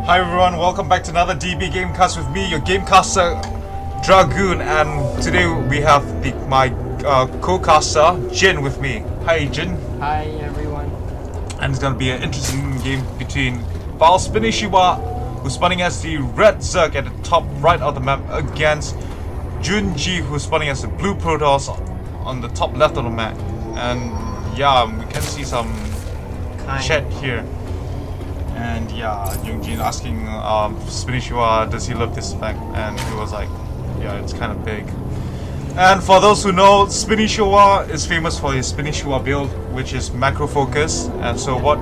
Hi everyone, welcome back to another DB Gamecast with me, your Gamecaster Dragoon, and today we have my co-caster Jin with me. Hi Jin. Hi everyone. And it's gonna be an interesting game between vileSpanshwa, who's spawning as the red Zerg at the top right of the map, against YoungjunG, who's spawning as the blue Protoss on the top left of the map. And yeah, we can see some chat here. And yeah, YoungjunG asking Spanshwa, does he love this spec? And he was like, yeah, it's kind of big. And for those who know, Spanshwa is famous for his Spanshwa build, which is macro focus. And so what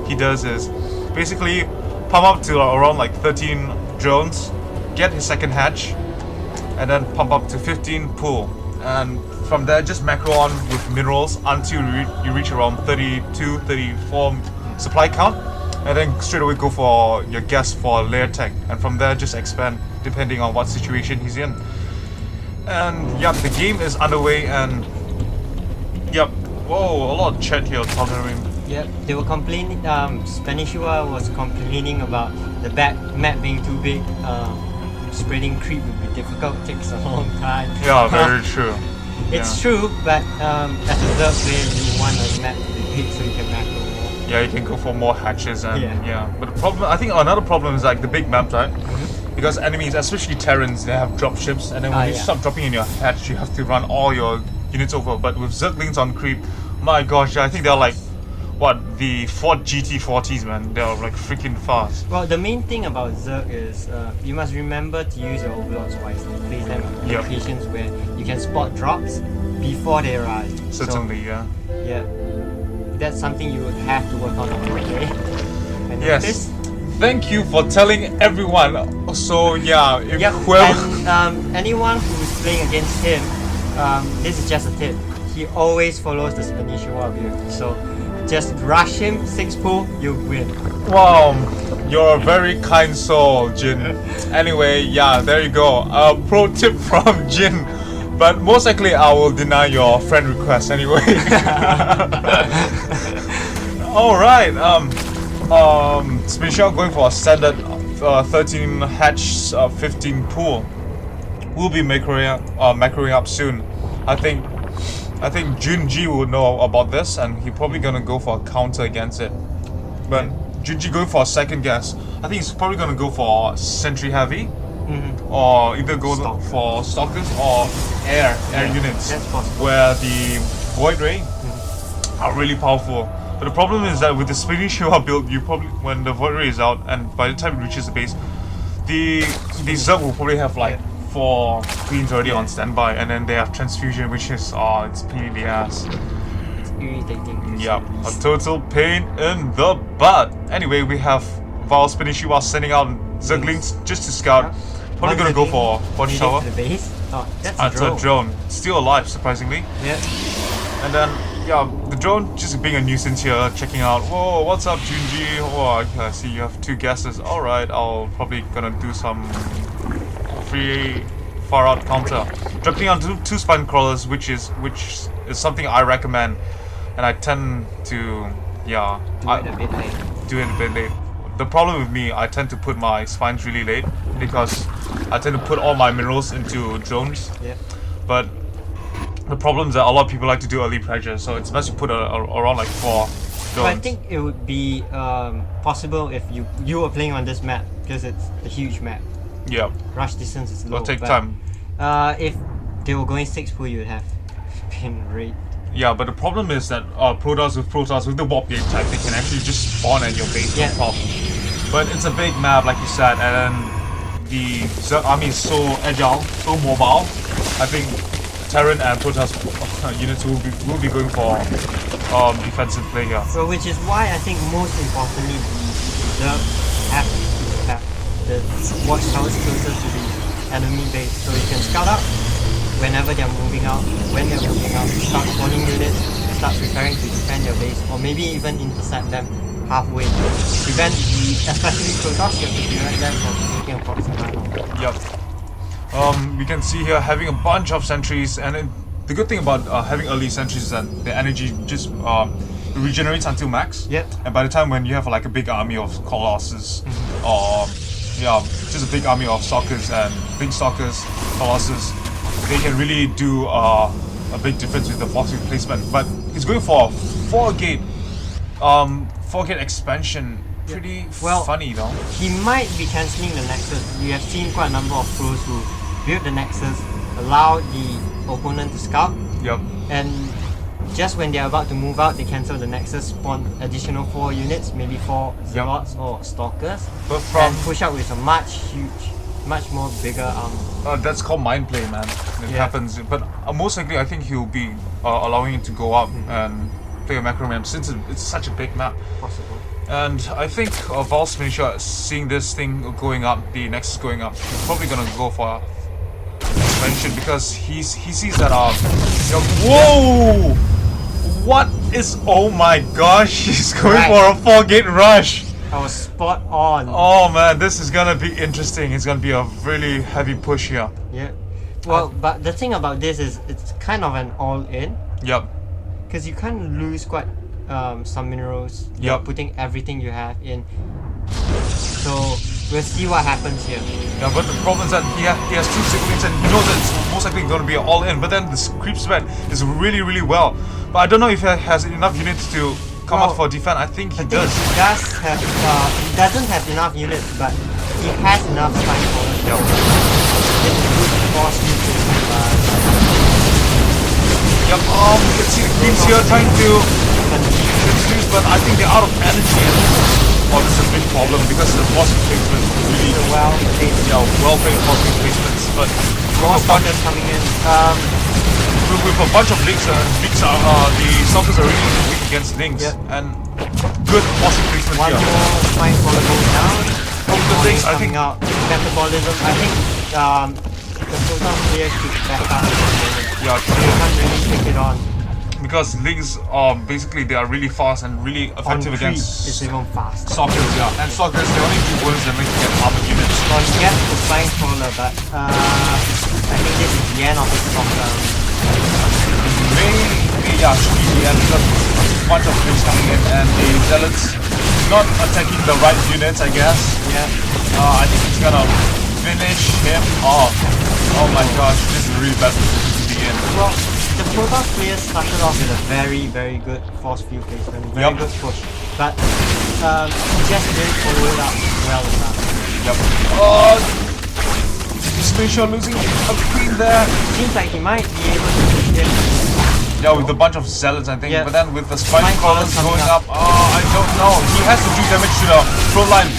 he does is basically pump up to around like 13 drones, get his second hatch, and then pump up to 15 pool. And from there, just macro on with minerals until you reach around 32, 34 supply count. And then straight away go for your gas for layer tech, and from there just expand depending on what situation he's in. And yeah, the game is underway, and yep, whoa, a lot of chat here tolerating. Yep, they were complaining. Spanshwa was complaining about the map being too big. Spreading creep would be difficult, takes a long time. Yeah, very true. It's true, but as a third player, you want a map to be big so you can macro. Yeah, you can go for more hatches and yeah. But the problem, I think another problem is like the big maps, right? Because enemies, especially Terrans, they have drop ships, and then when you stop dropping in your hatch, you have to run all your units over. But with Zerglings on creep, my gosh, I think they're like, what, the Ford GT40s, man. They're like freaking fast. Well, the main thing about Zerg is you must remember to use your overlords wisely. Place them in locations where you can spot drops before they arrive. Certainly, so, yeah. That's something you would have to work on every day. And yes. Thank you for telling everyone. So yeah, if and anyone who's playing against him, this is just a tip. He always follows the Spanshwa build. So just rush him, 6 pool, you win. Wow, you're a very kind soul, Jin. Anyway, yeah, there you go. A pro tip from Jin. But most likely I will deny your friend request anyway. Alright, Spanshwa going for a standard 13 hatch 15 pool. We'll be macroing up soon. I think YoungjunG will know about this, and he's probably gonna go for a counter against it. But YoungjunG going for a second guess. I think he's probably gonna go for sentry heavy. Or either go for stalkers or air units, where the void ray are really powerful. But the problem is that with the Spanshwa build, you probably, when the void ray is out and by the time it reaches the base, the Zerg will probably have like 4 queens already on standby, and then they have transfusion, which is it's pain in the ass. It's irritating. Yep, a total pain in the butt. Anyway, we have vileSpanshwa sending out Zerglings just to scout. Probably gonna go for one shower. The base? Oh, that's a drone. Still alive, surprisingly. Yeah. And then, yeah, the drone just being a nuisance here, checking out. Whoa, what's up, YoungjunG? Oh, I see you have 2 guesses. Alright, I'll probably gonna do some free far out counter. Dropping on 2 spine crawlers, which is something I recommend, and I tend to do it a bit late. The problem with me, I tend to put my spines really late because I tend to put all my minerals into drones. Yeah. But the problem is that a lot of people like to do early pressure, so it's best to put around like 4 drones. But I think it would be possible if you were playing on this map, because it's a huge map. Yeah. Rush distance is low. It'll take time. If they were going 6 pool, you would have been raped. Yeah, but the problem is that Protoss with the warp gate type, they can actually just spawn at your base, no problem. But it's a big map, like you said, and the Zerg army is so agile, so mobile. I think Terran and Protoss units will be going for defensive play here. So which is why I think most importantly the Zerg have to have the watchtowers closer to the enemy base, so you can scout out whenever they're moving out, start spawning units, start preparing to defend your base, or maybe even intercept them halfway. Prevent especially Protoss, you have to prevent them from making a proxy battle. Yep. We can see here having a bunch of sentries, and the good thing about having early sentries is that the energy just regenerates until max. Yep. And by the time when you have like a big army of colossus, yeah, just a big army of stalkers and big stalkers, colossus, they can really do a big difference with the force field placement. But he's going for a 4-gate expansion. Pretty funny though. He might be cancelling the Nexus. We have seen quite a number of pros who build the Nexus, allow the opponent to scout, Yep. and just when they're about to move out, they cancel the Nexus, spawn additional 4 units, maybe 4 Zealots or Stalkers, But and push out with a much more bigger army. that's called mind play, man. It happens. But most likely, I think he'll be allowing it to go up and play a macro map since it's such a big map. Possible. And I think vileSpanshwa, seeing this thing going up, the Nexus going up, he's probably gonna go for expansion because he sees that whoa! What is? Oh my gosh! He's going for a 4-gate rush. I was spot on. Oh man, this is gonna be interesting. It's gonna be a really heavy push here. Yeah. Well, but the thing about this is it's kind of an all-in. Yep. Because you can't lose quite some minerals. You're putting everything you have in. So we'll see what happens here. Yeah, but the problem is that he has 2 siblings and he knows that it's most likely going to be an all-in. But then this creep spread is really well. But I don't know if he has enough units to come out for defense. I think he does. He does have. He doesn't have enough units, but he has enough time for it. Yep. It's a good force Yep. You can see the creeps here trying to introduce, but I think they're out of energy. Oh, this is a big problem because the force placement is really well-played force placements. But more stalkers coming in. With a bunch of links, the stalkers are really weak against links, and good force placement One here. more spine follower goes down. The thing I think metabolism. I think the Proton player should back up at the moment. Yeah, They can't really take it on. because links basically they are really fast and really effective against it's even faster. stalkers. Yeah, and stalkers they only do wounds and make you get armored units. Well, he gets the spine crawler, but I think this is the end of his stalker. Maybe should be the end because there's a bunch of things coming in and the zealots not attacking the right units, I guess. Yeah. I think it's gonna finish him off. Oh my gosh, this is a really bad position to be in. Well, the Protoss players started off with a very good force field placement, very good push, but he just didn't follow it up well enough. Yep. Spatial losing a queen there. Seems like he might be able to push it. Yeah, with a bunch of zealots, I think. Yeah. But then with the spine crawlers coming going up, I don't know. He has to do damage to the front line.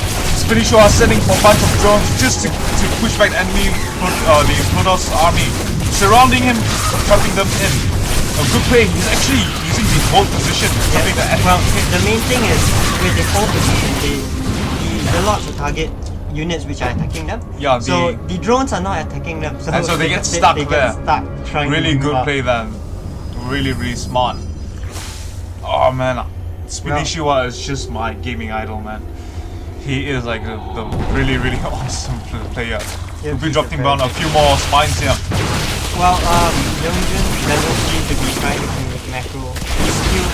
vileSpanshwa sending for a bunch of drones just to push back the enemy, the Protoss army, surrounding him, trapping them in. A good play. He's actually using the hold position, trapping the enemy. Well, the main thing is with the hold position, the zealots will target units which are attacking them. Yeah, so the drones are not attacking them. So and so they get stuck they there. Get stuck trying really to good move play then. Really smart. Oh man, vileSpanshwa is just my gaming idol, man. He is like the really awesome player. Yeah, We'll be dropping down a few more spines here. Well, YoungjunG doesn't seem to be trying to make macro. He's still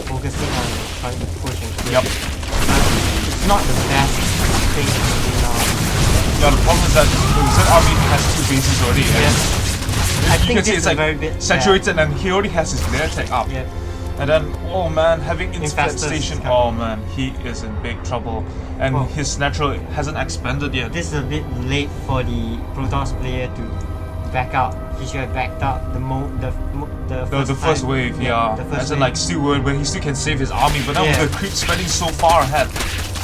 focusing on trying to push and clear. Yep. It's not the best thing to do now. Yeah, the problem is that the Z army has 2 bases already. I You think can see this it's is a like very bit saturated, and he already has his lair tech up. Yeah. And then, oh man, having Infestors infestation. coming. Oh man, he is in big trouble, and his natural hasn't expanded yet. This is a bit late for the Protoss player to back out. He should have backed out the first wave, yeah. The first As in wave. like still where he still can save his army, but now with the creep spreading so far ahead,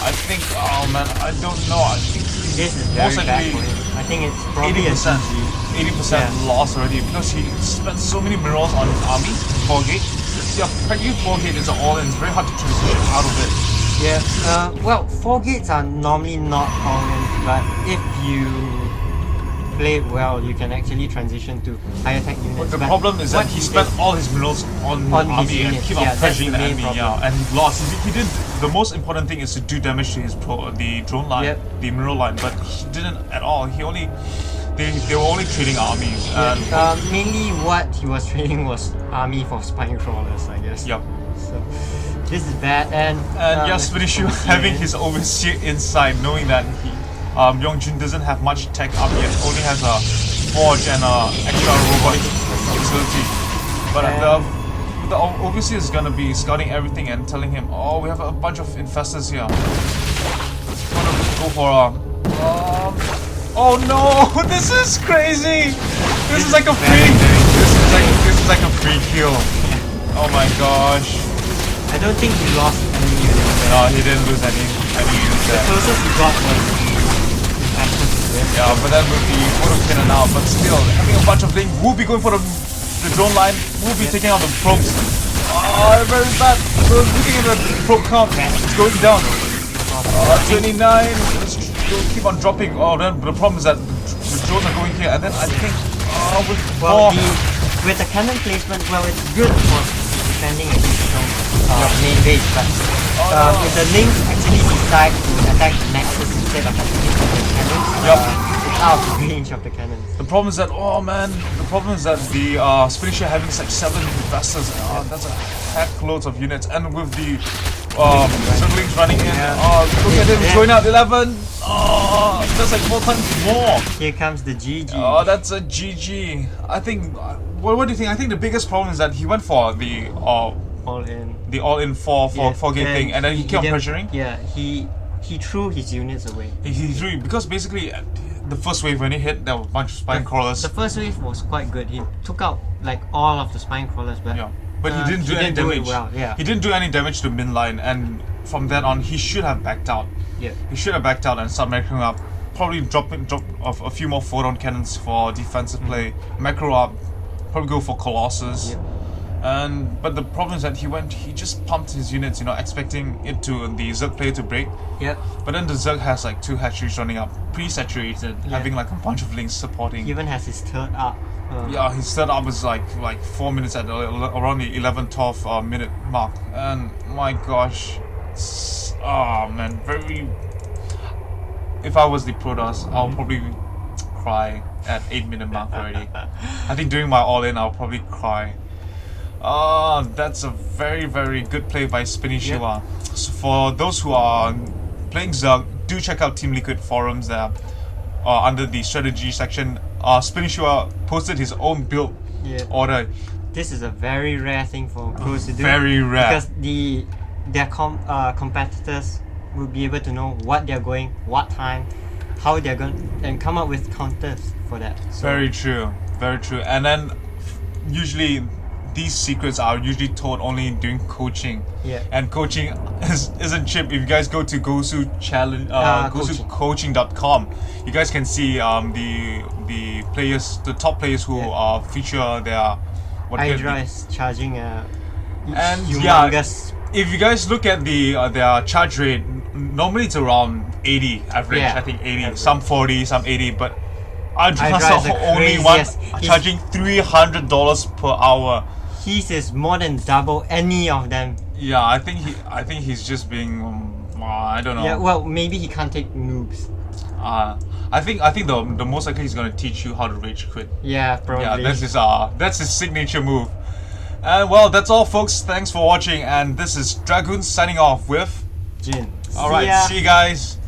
I think, oh man, I don't know. I think this is very most bad likely for him. I think it's probably 80% loss already because he spent so many minerals on his army. 4-gate. Yeah, practically 4-gate is all in. It's very hard to transition out of it. Yeah. Well, 4 gates are normally not all in, but if you play it well, you can actually transition to higher tech units. But the problem is that he spent all his minerals on his army and keep on pressuring the enemy. Yeah, and he lost. He did. The most important thing is to do damage to his the drone line, the mineral line, but he didn't at all. He only. They were only trading armies. Yeah, mainly what he was trading was army for spine crawlers, I guess. Yep. So, This is bad, and just finishing having his overseer inside, knowing that YoungjunG doesn't have much tech up yet, only has a forge and extra robotic facility. But the overseer is gonna be scouting everything and telling him, oh, we have a bunch of infestors here. Let's go for oh no, this is crazy. This is like a free. This is like a free kill. Oh my gosh. I don't think he lost any units. No, he didn't lose any units there. The closest he got was the infected. Yeah, but then with the photo cannon now, but still, having a bunch of things. We'll be going for the drone line. We'll be taking out the probes. Oh, very bad. So looking at the probe count, it's going down. 29. Let's keep on dropping. Oh, then the problem is that the drones are going here, and then I think with the cannon placement, well, it's good for defending against main base, but if the links actually decide to attack the nexus instead of attacking the cannons, it's out of range of the cannons. The problem is that the Spinishia having like 7 investors, that's a heck loads of units, and with the Zerglings running in, look at him, join out 11, that's like 4 times more. Here comes the GG. Oh, that's a GG. I think, what do you think? I think the biggest problem is that he went for the all-in 4 gate thing, and then he kept pressuring. Yeah, he threw his units away. He threw, because basically the first wave when he hit, there were a bunch of spine crawlers. The first wave was quite good. He took out like all of the spine crawlers, but he didn't do any damage. He didn't do any damage to min line, and from then on he should have backed out. Yeah, he should have backed out and started macroing up. Probably drop off a few more photon cannons for defensive play. Macro up, probably go for Colossus. But the problem is that he just pumped his units, expecting the Zerg player to break. But then the Zerg has like 2 hatcheries running up, pre-saturated, having like a bunch of links supporting. He even has his third up. His third up is like 4 minutes at around the 11-12 minute mark, and my gosh, man, very. If I was the Protoss, I'll probably cry at 8-minute mark already. I think during my all-in, I'll probably cry. That's a very, very good play by SpinishWa. So for those who are playing Zerg, do check out Team Liquid forums there. Under the strategy section, SpinishWa posted his own build order. This is a very rare thing for pros to do. Very rare. Because their competitors will be able to know what they're going, what time, how they're going, and come up with counters for that. So. Very true. Very true. And then usually these secrets are usually told only during coaching. And coaching isn't cheap. If you guys go to gosucoaching.com, you guys can see the players, the top players who feature their Hydra is charging a humongous. If you guys look at their charge rate, normally it's around 80 average. I think 80, average. Some 40, some 80, but Hydra's the only one charging $300 per hour. His is more than double any of them. Yeah, I think he's just being I don't know. Yeah, well, maybe he can't take noobs. I think the most likely he's gonna teach you how to rage quit. Yeah, probably. Yeah, that's his signature move. And well, that's all, folks. Thanks for watching, and this is Dragoon signing off with Jin. Alright, see you guys.